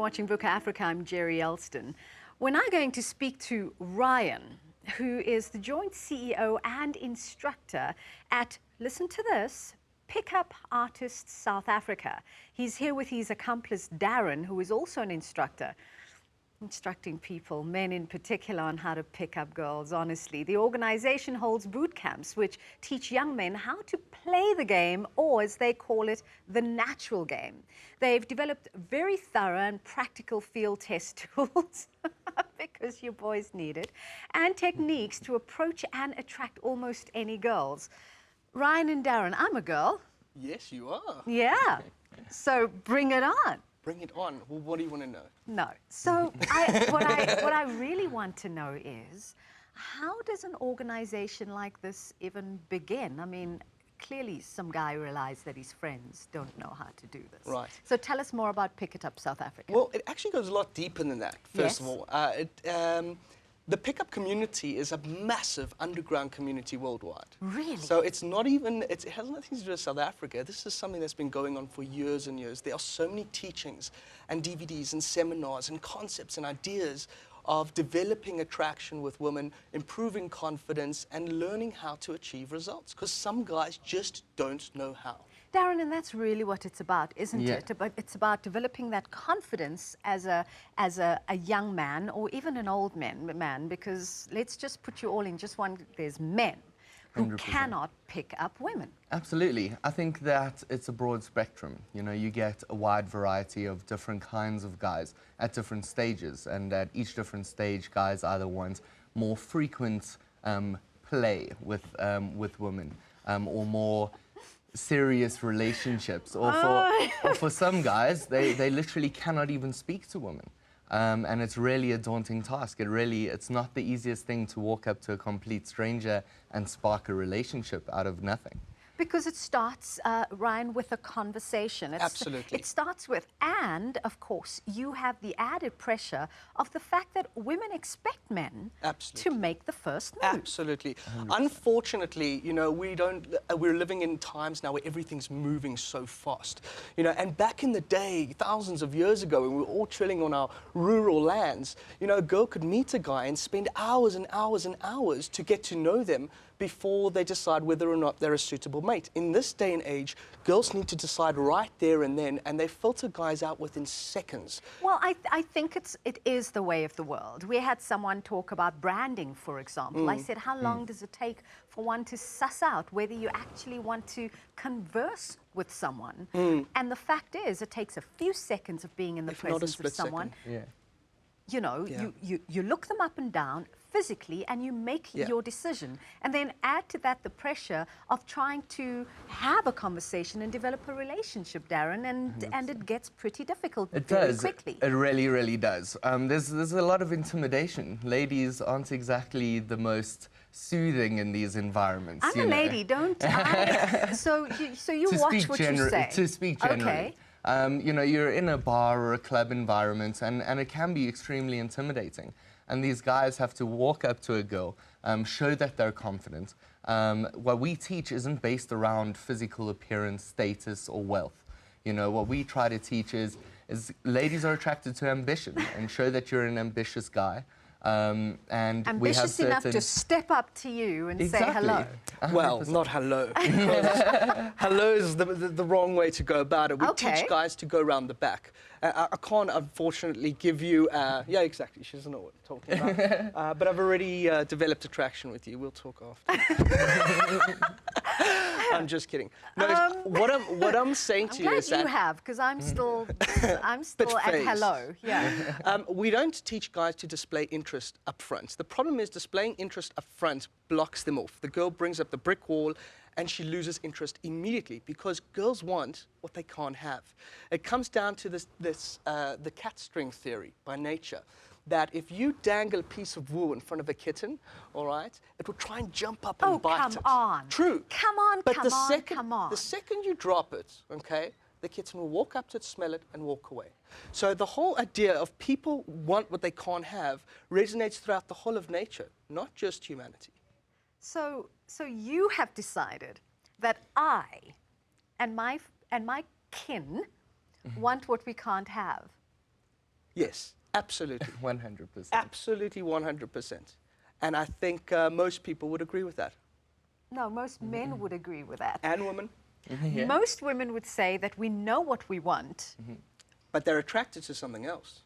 watching Book Africa. I'm Jerry Elston. We're now going to speak to Ryan, who is the joint CEO and instructor at, listen to this, Pickup Artists South Africa. He's here with his accomplice Darren, who is also an instructor, instructing people, men in particular, on how to pick up girls, honestly. The organization holds boot camps which teach young men how to play the game, or as they call it, the natural game. They've developed very thorough and practical field test tools, because you boys need it, and techniques to approach and attract almost any girls. Ryan and Darren, I'm a girl. Yes, you are. Yeah, so bring it on. Bring it on. Well, what do you want to know? No. So what I really want to know is, how does an organization like this even begin? I mean, clearly some guy realized that his friends don't know how to do this. Right. So tell us more about Pick It Up South Africa. Well, it actually goes a lot deeper than that, first Yes. of all. The pickup community is a massive underground community worldwide. Really? So it's not even, it has nothing to do with South Africa. This is something that's been going on for years and years. There are so many teachings and DVDs and seminars and concepts and ideas of developing attraction with women, improving confidence, and learning how to achieve results. Because some guys just don't know how. Darren, and that's really what it's about, isn't Yeah. it? It's about developing that confidence as a young man, or even an old man, because let's just put you all in just one. There's men who 100%. cannot pick up women. Absolutely. I think that it's a broad spectrum. You know, you get a wide variety of different kinds of guys at different stages, and at each different stage, guys either want more frequent play with women, or more serious relationships, or for some guys, they literally cannot even speak to women. And it's really a daunting task. It's not the easiest thing to walk up to a complete stranger and spark a relationship out of nothing. Because it starts, Ryan, with a conversation. Absolutely. It starts with, and of course, you have the added pressure of the fact that women expect men Absolutely. to make the first move. Absolutely. 100%. Unfortunately, you know, we're living in times now where everything's moving so fast. You know, and back in the day, thousands of years ago, when we were all chilling on our rural lands, you know, a girl could meet a guy and spend hours and hours and hours to get to know them before they decide whether or not they're a suitable mate. In this day and age, girls need to decide right there and then, and they filter guys out within seconds. Well, I think it is the way of the world. We had someone talk about branding, for example. I said, how long does it take for one to suss out whether you actually want to converse with someone? And the fact is, it takes a few seconds of being in the If not a presence of split someone. second. Yeah. You know, Yeah. you look them up and down physically, and you make Yeah. your decision. And then add to that the pressure of trying to have a conversation and develop a relationship, Darren, and it gets pretty difficult It very does. quickly. It really, really does. There's a lot of intimidation. Ladies aren't exactly the most soothing in these environments. I'm you a know. lady, don't I? So you watch what you say. To speak generally. Okay. You know, you're in a bar or a club environment, and it can be extremely intimidating. And these guys have to walk up to a girl, show that they're confident. What we teach isn't based around physical appearance, status, or wealth. You know, what we try to teach is ladies are attracted to ambition, and show that you're an ambitious guy. And we have ambitious enough certain... to step up to you and Exactly. say hello. Well, not hello. Because hello is the wrong way to go about it. We Okay. teach guys to go around the back. I can't, unfortunately, give you... yeah, exactly. She doesn't know what I'm talking about. But I've already developed attraction with you. We'll talk after. I'm just kidding. No, what I'm saying to I'm you glad is that... you have, because I'm still at phased. hello. Yeah. We don't teach guys to display interest up front. The problem is displaying interest up front blocks them off. The girl brings up the brick wall and she loses interest immediately, because girls want what they can't have. It comes down to the cat string theory by nature, that if you dangle a piece of wool in front of a kitten, all right, it will try and jump up and bite come it. on. True. Come on, But come the on, second, come on. The second you drop it, okay, the kitten will walk up to it, smell it, and walk away. So the whole idea of people want what they can't have resonates throughout the whole of nature, not just humanity. So you have decided that I and my kin want what we can't have. Yes, absolutely. 100%. Absolutely 100%. And I think most people would agree with that. No, most men would agree with that. And women. Yeah. Most women would say that we know what we want. But they're attracted to something else.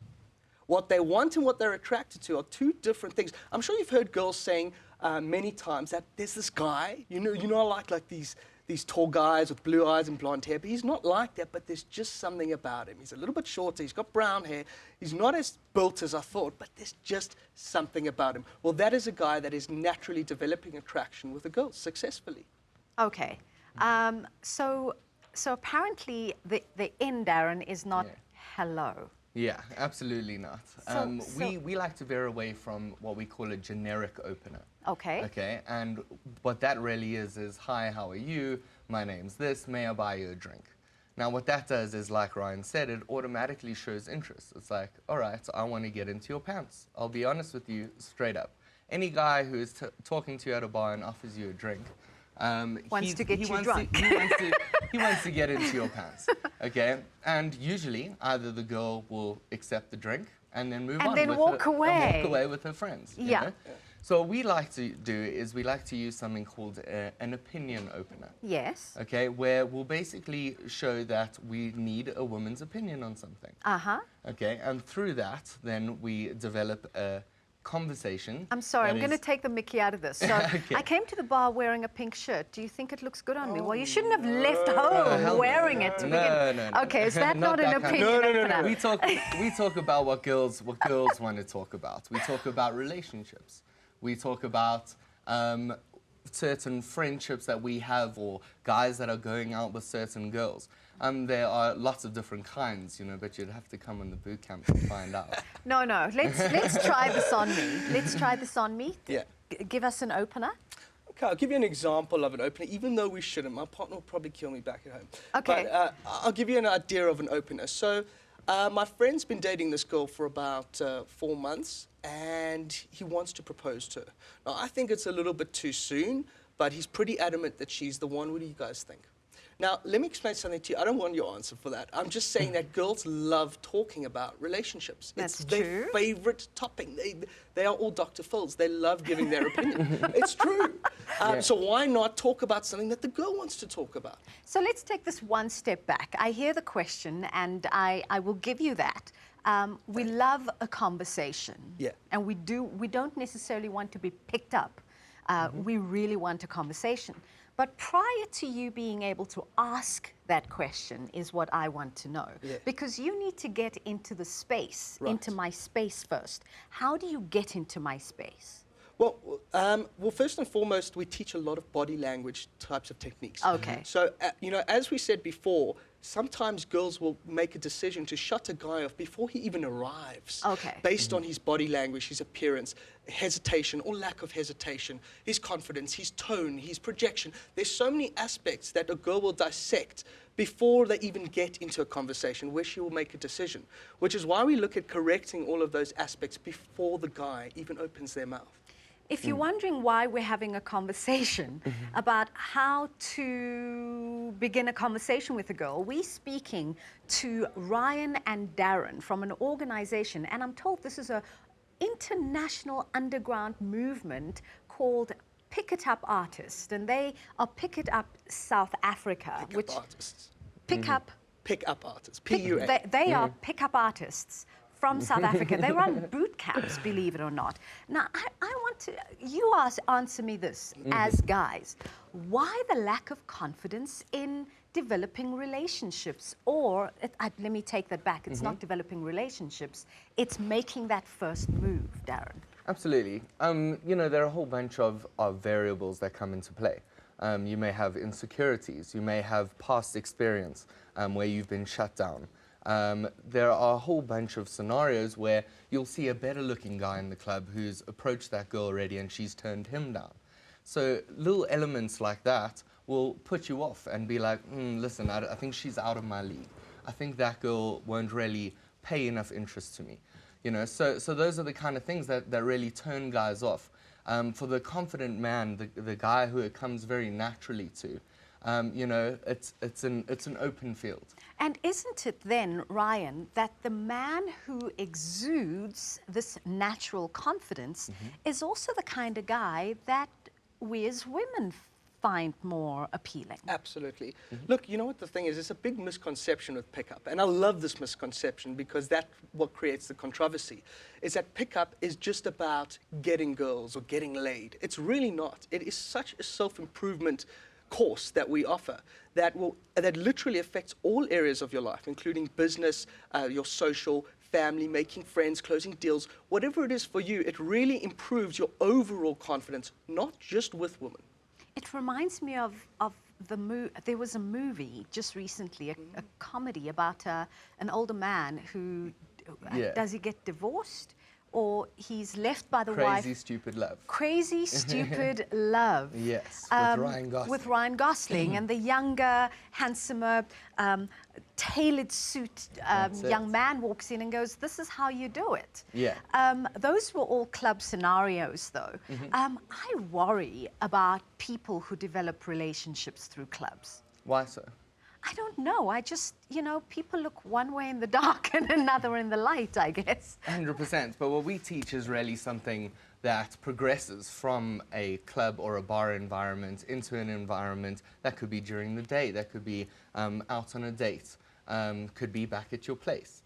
What they want and what they're attracted to are two different things. I'm sure you've heard girls saying many times that there's this guy, I like these tall guys with blue eyes and blonde hair, but he's not like that, but there's just something about him. He's a little bit shorter, he's got brown hair, he's not as built as I thought, but there's just something about him. Well, that is a guy that is naturally developing attraction with a girl successfully. Okay. So apparently the end, Darren, is not hello. Yeah, absolutely not. We like to veer away from what we call a generic opener. Okay. Okay, and what that really is hi, how are you? My name's this, may I buy you a drink? Now what that does is, like Ryan said, it automatically shows interest. It's like, all right, I want to get into your pants. I'll be honest with you straight up. Any guy who is talking to you at a bar and offers you a drink, wants to get you drunk. He wants to get into your pants, okay? And usually, either the girl will accept the drink and then move on. And then walk away. And walk away with her friends. You Yeah. know? So what we like to do is we like to use something called an opinion opener. Yes. Okay, where we'll basically show that we need a woman's opinion on something. Uh-huh. Okay, and through that, then we develop a conversation. I'm sorry, that I'm going to is- take the mickey out of this. So Okay. I came to the bar wearing a pink shirt. Do you think it looks good on me? Well, you shouldn't have left home hell no. wearing it to begin. No. Okay, is that not Not an that kind of- opinion No. opener? We talk about what girls want to talk about. We talk about relationships. We talk about certain friendships that we have, or guys that are going out with certain girls. There are lots of different kinds, but you'd have to come on the boot camp to find out. No. Let's try this on me. Let's try this on me. Yeah. Give us an opener. Okay, I'll give you an example of an opener, even though we shouldn't. My partner will probably kill me back at home. Okay. But I'll give you an idea of an opener. So my friend's been dating this girl for about 4 months, and he wants to propose to her. Now, I think it's a little bit too soon, but he's pretty adamant that she's the one. What do you guys think? Now, let me explain something to you. I don't want your answer for that. I'm just saying that girls love talking about relationships. That's it's their true. favorite topic. They are all Dr. Phils. They love giving their opinion. It's true. So why not talk about something that the girl wants to talk about? So let's take this one step back. I hear the question, and I will give you that. We love a conversation. Yeah. And we don't necessarily want to be picked up. We really want a conversation. But prior to you being able to ask that question is what I want to know. Yeah. Because you need to get into the space, Right. into my space first. How do you get into my space? Well, first and foremost, we teach a lot of body language types of techniques. Okay. So, as we said before, sometimes girls will make a decision to shut a guy off before he even arrives. Okay. Based on his body language, his appearance, hesitation or lack of hesitation, his confidence, his tone, his projection. There's so many aspects that a girl will dissect before they even get into a conversation where she will make a decision, which is why we look at correcting all of those aspects before the guy even opens their mouth. If you're wondering why we're having a conversation about how to begin a conversation with a girl, we're speaking to Ryan and Darren from an organization, and I'm told this is an international underground movement called Pick It Up Artists, and they are Pick It Up South Africa, Pick up artists. Pick up Pick up artists. Pick- P-U-A. They are pick-up artists from South Africa. They run boot camps, believe it or not. Now, I want to, answer me this as guys. Why the lack of confidence in developing relationships? Or, let me take that back, it's not developing relationships, it's making that first move, Darren. Absolutely. There are a whole bunch of variables that come into play. You may have insecurities. You may have past experience where you've been shut down. There are a whole bunch of scenarios where you'll see a better-looking guy in the club who's approached that girl already and she's turned him down. So little elements like that will put you off and be like, listen, I think she's out of my league. I think that girl won't really pay enough interest to me. So those are the kind of things that really turn guys off. For the confident man, the guy who it comes very naturally to, You know, it's an open field. And isn't it then, Ryan, that the man who exudes this natural confidence is also the kind of guy that we as women find more appealing? Absolutely. Look, you know what the thing is? It's a big misconception with pickup. And I love this misconception because that's what creates the controversy, is that pickup is just about getting girls or getting laid. It's really not. It is such a self-improvement course that we offer that literally affects all areas of your life, including business, your social, family, making friends, closing deals, whatever it is for you. It really improves your overall confidence, not just with women. It reminds me of there was a movie just recently, a comedy about an older man who, does he get divorced? Or he's left by the wife. Crazy Stupid Love. Crazy Stupid Love. Yes, with Ryan Gosling. With Ryan Gosling and the younger, handsomer, tailored suit young man walks in and goes, "This is how you do it." Yeah. Those were all club scenarios, though. I worry about people who develop relationships through clubs. Why so? I don't know. I just, you know, people look one way in the dark and another in the light, I guess. 100%. But what we teach is really something that progresses from a club or a bar environment into an environment that could be during the day, that could be out on a date, could be back at your place.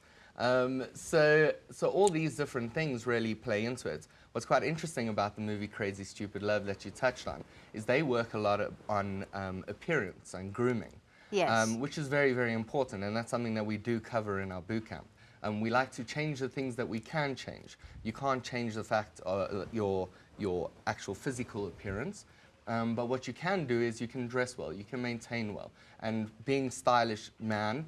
So all these different things really play into it. What's quite interesting about the movie Crazy Stupid Love that you touched on is they work a lot on appearance and grooming. Yes. Which is very, very important, and that's something that we do cover in our bootcamp. We like to change the things that we can change. You can't change the fact of your actual physical appearance, but what you can do is you can dress well, you can maintain well, and being stylish man,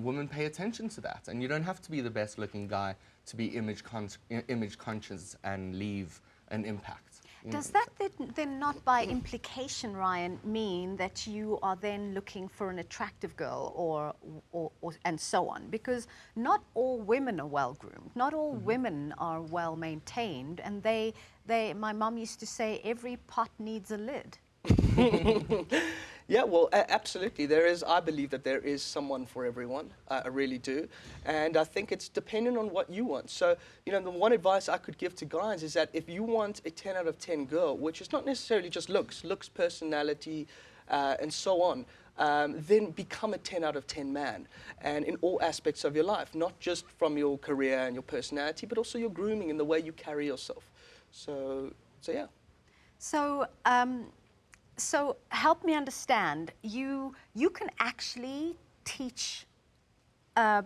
women pay attention to that, and you don't have to be the best looking guy to be image conscious and leave an impact. Does that then not by implication, Ryan, mean that you are then looking for an attractive girl or and so on? Because not all women are well groomed, not all women are well maintained, and my mom used to say every pot needs a lid. Yeah, well, absolutely. I believe that there is someone for everyone. I really do. And I think it's dependent on what you want. So, you know, the one advice I could give to guys is that if you want a 10 out of 10 girl, which is not necessarily just looks, personality, and so on, then become a 10 out of 10 man. And in all aspects of your life, not just from your career and your personality, but also your grooming and the way you carry yourself. So yeah. So help me understand, you can actually teach a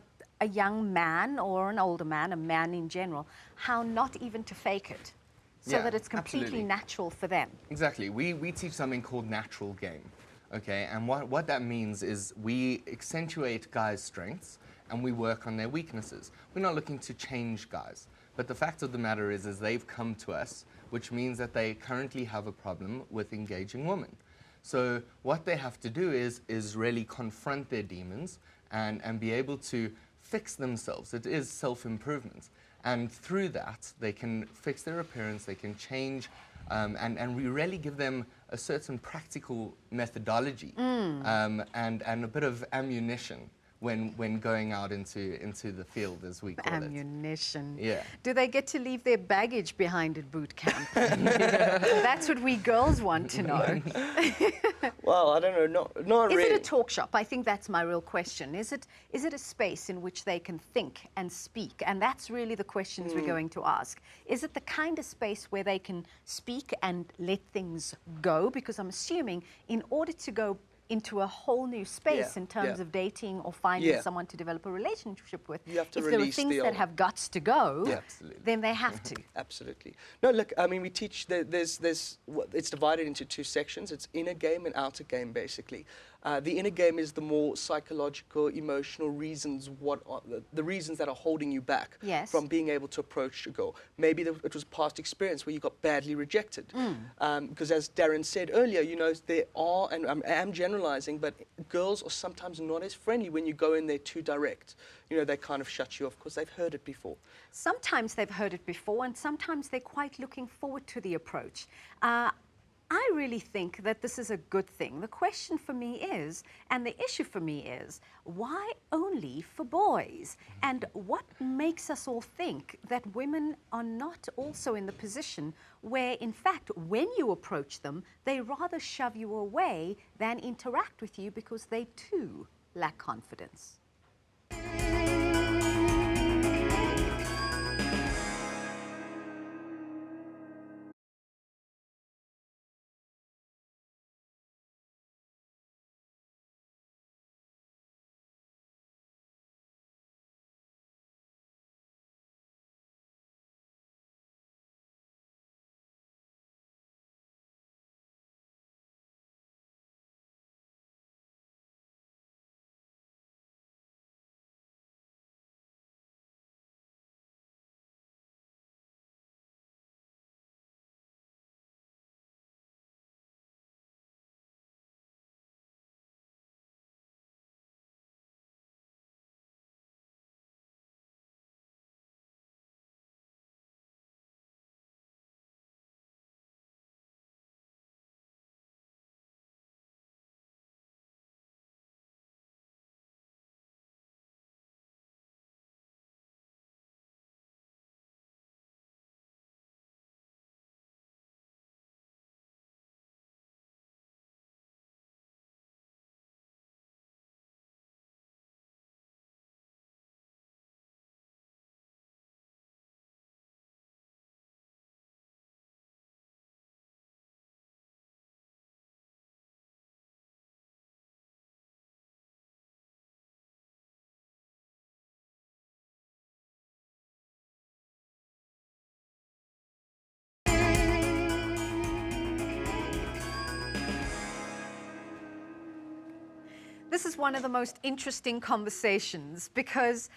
young man or an older man, a man in general, how not even to fake it, so that it's completely natural for them. Exactly. We teach something called natural game, okay? And what that means is we accentuate guys' strengths and we work on their weaknesses. We're not looking to change guys. But the fact of the matter is they've come to us, which means that they currently have a problem with engaging women. So what they have to do is really confront their demons and be able to fix themselves. It is self-improvement. And through that, they can fix their appearance, they can change, and we really give them a certain practical methodology and a bit of ammunition when going out into the field, as we call it. Ammunition. Yeah. Do they get to leave their baggage behind at boot camp? That's what we girls want to know. Well, I don't know, not really. Is it a talk shop? I think that's my real question. Is it a space in which they can think and speak? And that's really the questions we're going to ask. Is it the kind of space where they can speak and let things go? Because I'm assuming in order to go into a whole new space in terms of dating or finding someone to develop a relationship with, You have to if there are release things the that old. have guts to go, Absolutely. then they have to. Absolutely. No, look, I mean, we teach, it's divided into two sections. It's inner game and outer game, basically. The inner game is the more psychological, emotional reasons, the reasons that are holding you back from being able to approach a girl. Maybe it was past experience where you got badly rejected. Because as Darren said earlier, you know, there are, and I am generalizing, but girls are sometimes not as friendly when you go in there too direct. You know, they kind of shut you off because they've heard it before. Sometimes they've heard it before, and sometimes they're quite looking forward to the approach. I really think that this is a good thing. The question for me is, and the issue for me is, why only for boys? And what makes us all think that women are not also in the position where, in fact, when you approach them, they rather shove you away than interact with you because they too lack confidence? This is one of the most interesting conversations because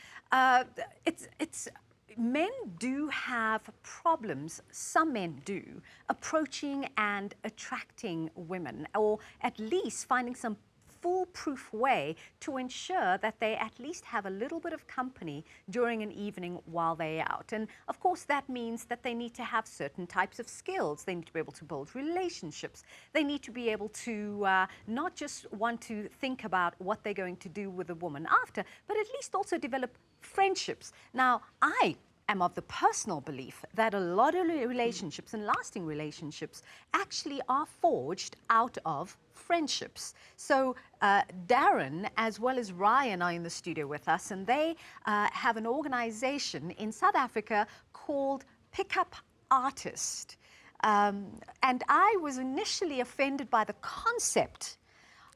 men do have problems, some men do, approaching and attracting women, or at least finding some foolproof way to ensure that they at least have a little bit of company during an evening while they're out. And of course that means that they need to have certain types of skills. They need to be able to build relationships. They need to be able to not just want to think about what they're going to do with a woman after, but at least also develop friendships. Now, I am of the personal belief that a lot of relationships and lasting relationships actually are forged out of friendships. So Darren as well as Ryan are in the studio with us, and they have an organization in South Africa called Pickup Artist. And I was initially offended by the concept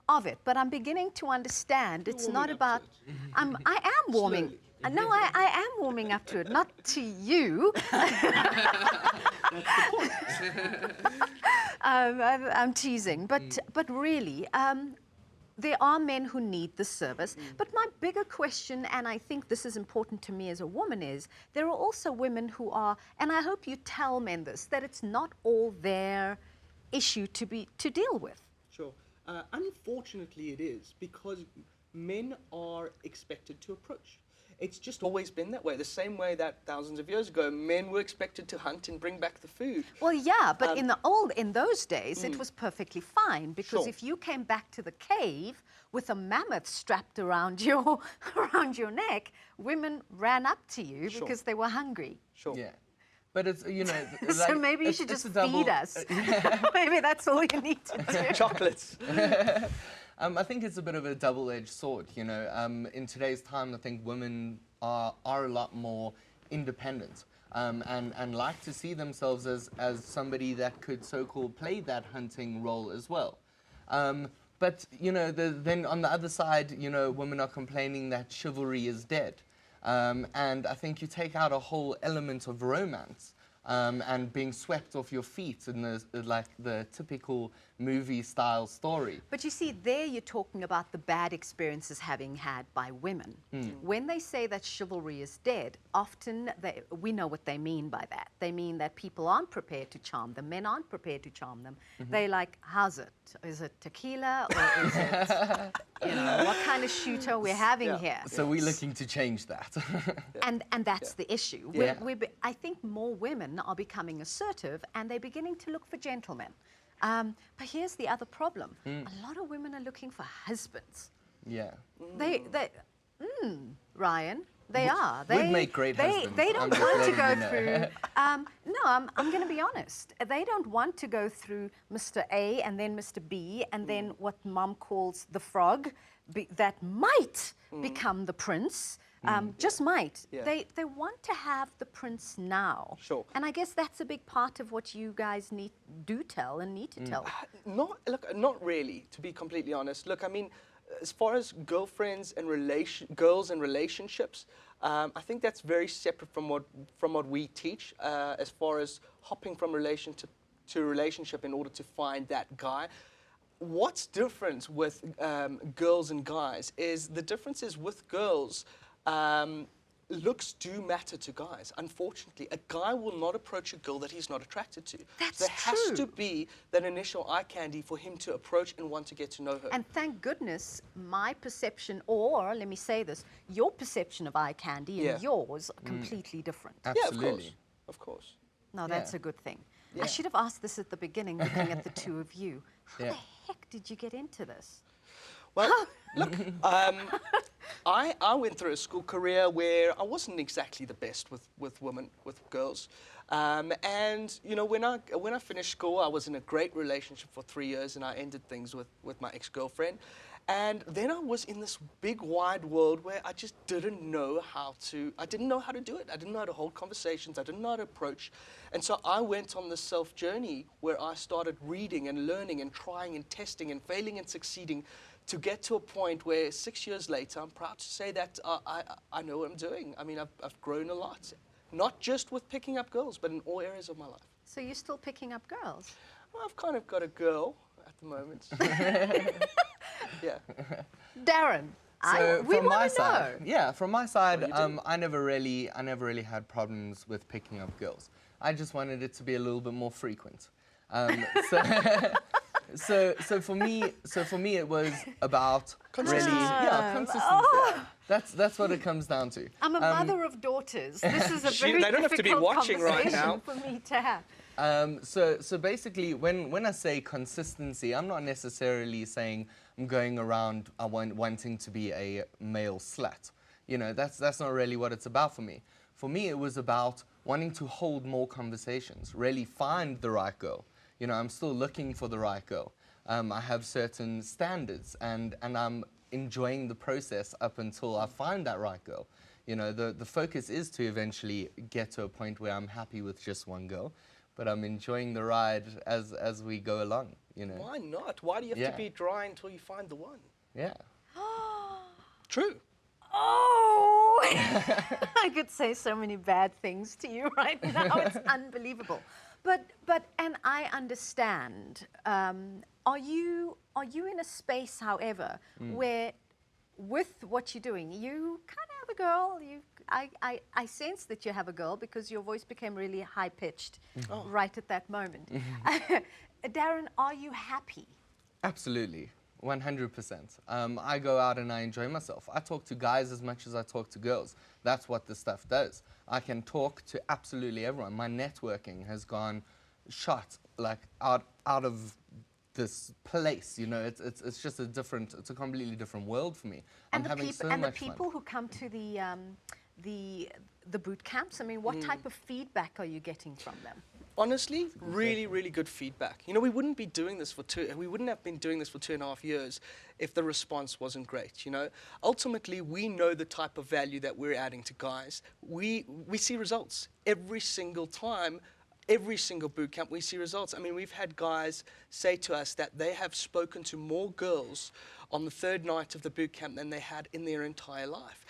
of it, but I'm beginning to understand it's not about, I am warming. No, I am warming up to it, not to you. I'm teasing, but really, there are men who need the service. But my bigger question, and I think this is important to me as a woman, is there are also women who are, and I hope you tell men this, that it's not all their issue to deal with. Sure. Unfortunately, it is, because men are expected to approach. It's just always been that way, the same way that thousands of years ago, men were expected to hunt and bring back the food. Well, yeah, but in those days, it was perfectly fine, because Sure. if you came back to the cave with a mammoth strapped around your neck, women ran up to you Sure. because they were hungry. Sure. Yeah. But it's, you know, So like, maybe you should it's just a double- feed us. Maybe that's all you need to do. Chocolates. I think it's a bit of a double-edged sword, you know. In today's time, I think women are a lot more independent and like to see themselves as somebody that could so-called play that hunting role as well. But, you know, then on the other side, you know, women are complaining that chivalry is dead. And I think you take out a whole element of romance and being swept off your feet in the typical movie-style story. But you see, there you're talking about the bad experiences having had by women. When they say that chivalry is dead, often we know what they mean by that. They mean that people aren't prepared to charm them. Men aren't prepared to charm them. They like, how's it? Is it tequila or is it, you know, what kind of shooter we're having here? So we're looking to change that. And that's the issue. Yeah. I think more women are becoming assertive, and they're beginning to look for gentlemen. But here's the other problem. A lot of women are looking for husbands. Yeah. Ryan, they are. Would make great husbands. They I'm don't just want to letting go you know. through. No, I'm going to be honest. They don't want to go through Mr. A and then Mr. B and then what Mom calls the frog that might become the prince. Just might. Yeah. They want to have the prince now. Sure. And I guess that's a big part of what you guys need to tell. Not really, to be completely honest. Look, I mean, as far as girlfriends and girls and relationships, I think that's very separate from what we teach. As far as hopping from relationship to relationship in order to find that guy. What's different with girls and guys is the difference is with girls. Looks do matter to guys. Unfortunately, a guy will not approach a girl that he's not attracted to. That's there has true. to be that initial eye candy for him to approach and want to get to know her. And thank goodness my perception, or let me say this, your perception of eye candy and yours are completely different. Absolutely. Yeah, of course. No, that's a good thing. I should have asked this at the beginning, looking at the two of you. How the heck did you get into this? Well, look, I went through a school career where I wasn't exactly the best with women, with girls. And, you know, when I finished school, I was in a great relationship for 3 years and I ended things with my ex-girlfriend. And then I was in this big wide world where I just didn't know how to do it. I didn't know how to hold conversations. I didn't know how to approach. And so I went on this self-journey where I started reading and learning and trying and testing and failing and succeeding to get to a point where 6 years later, I'm proud to say that I know what I'm doing. I mean, I've grown a lot. Not just with picking up girls, but in all areas of my life. So you're still picking up girls? Well, I've kind of got a girl at the moment. Yeah. Darren, we from my want to know. side, yeah, from my side, I never really had problems with picking up girls. I just wanted it to be a little bit more frequent. So for me, it was about consistency. Consistency. That's what it comes down to. I'm a mother of daughters. This is a very they don't have to be watching right now. for me to have. So basically, when I say consistency, I'm not necessarily saying I'm going around wanting to be a male slut. You know, that's not really what it's about for me. For me, it was about wanting to hold more conversations, really find the right girl. You know, I'm still looking for the right girl. I have certain standards, and I'm enjoying the process up until I find that right girl. You know, the focus is to eventually get to a point where I'm happy with just one girl, but I'm enjoying the ride as we go along, you know. Why not? Why do you have to be dry until you find the one? Yeah. True. Oh! I could say so many bad things to you right now. It's unbelievable. And I understand. Are you in a space, however, where with what you're doing, you kind of have a girl? I sense that you have a girl because your voice became really high pitched right at that moment. Darren, are you happy? Absolutely. 100%. I go out and I enjoy myself. I talk to guys as much as I talk to girls. That's what this stuff does. I can talk to absolutely everyone. My networking has gone shot like out of this place. You know, it's just it's a completely different world for me. And I'm having so much fun. the people who come to the boot camps, I mean, what type of feedback are you getting from them? Honestly, really, really good feedback. You know, we wouldn't have been doing this for 2.5 years if the response wasn't great, you know. Ultimately, we know the type of value that we're adding to guys. We see results every single time. Every single boot camp, we see results. I mean, we've had guys say to us that they have spoken to more girls on the third night of the boot camp than they had in their entire life.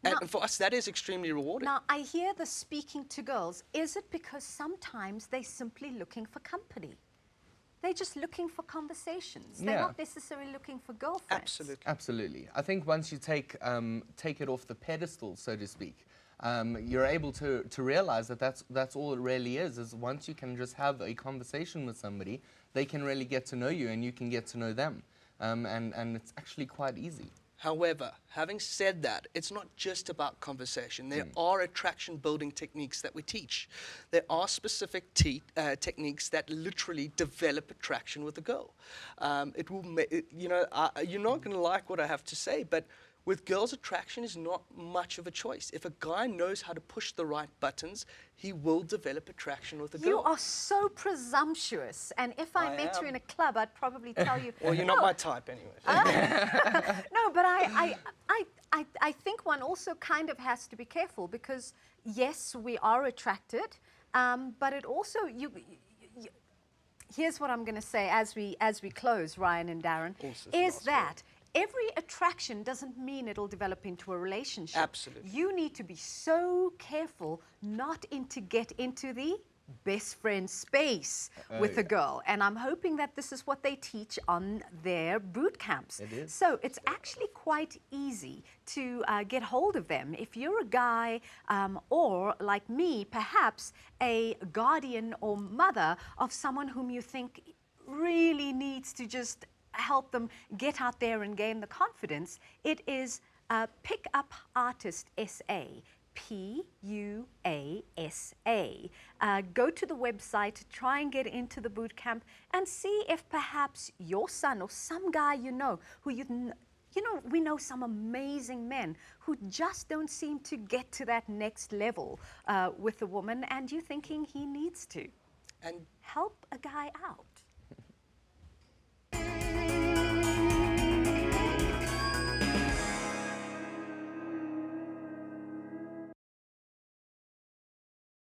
And for us, that is extremely rewarding. Now, I hear the speaking to girls. Is it because sometimes they're simply looking for company? They're just looking for conversations. They're not necessarily looking for girlfriends. Absolutely. Absolutely. I think once you take it off the pedestal, so to speak, you're able to realize that that's all it really is once you can just have a conversation with somebody, they can really get to know you and you can get to know them. And it's actually quite easy. However, having said that, it's not just about conversation. There are attraction building techniques that we teach. There are specific techniques that literally develop attraction with a girl. It will, you're not going to like what I have to say, but with girls, attraction is not much of a choice. If a guy knows how to push the right buttons, he will develop attraction with a girl. You are so presumptuous. And if I met you in a club, I'd probably tell you. Well, you're not my type anyway. No, but I think one also kind of has to be careful because, yes, we are attracted, but it also, here's what I'm going to say as we close, Ryan and Darren, is that every attraction doesn't mean it'll develop into a relationship. Absolutely. You need to be so careful not to get into the best friend space with a girl. And I'm hoping that this is what they teach on their boot camps. It is. So it's actually quite easy to get hold of them. If you're a guy or, like me, perhaps a guardian or mother of someone whom you think really needs to just help them get out there and gain the confidence, it is Pickup Artist SA. PUASA. Go to the website, try and get into the boot camp, and see if perhaps your son or some guy you know who we know some amazing men who just don't seem to get to that next level with a woman, and you're thinking he needs to. And help a guy out.